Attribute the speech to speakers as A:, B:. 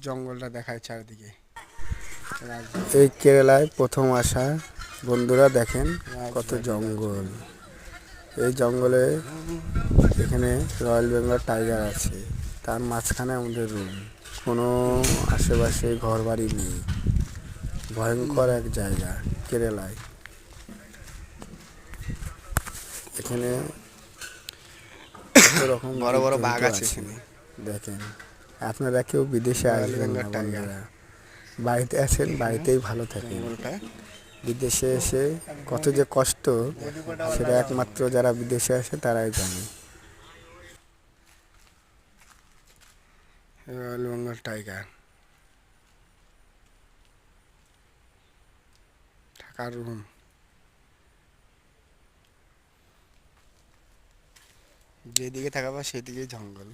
A: জঙ্গলটা দেখায় চারিদিকে। এই কেরালায় প্রথম আসা বন্ধুরা দেখেন কত জঙ্গল। এই জঙ্গলে এখানে রয়্যাল বেঙ্গল টাইগার আছে, তার মাঝখানে আমাদের রুম। কোনো আশেপাশে ঘর বাড়ি নেই, ভয়ঙ্কর এক জায়গা কেরালায়। এখানে কত রকম
B: বড় বড় বাঘ
A: জীবজন্তু
B: আছে এখানে।
A: দেখেন। আপনারা কেউ বিদেশে আসবেন না বন্ধুরা, বাড়িতে আছেন বাড়িতেই ভালো থাকেন। বিদেশে এসে কত যে কষ্ট সেটা একমাত্র যারা বিদেশে আসে তারাই জানে। রয়্যাল বেঙ্গল টাইগার থাকার রুম। যেদিকে তাকাবা সেদিকেই জঙ্গল।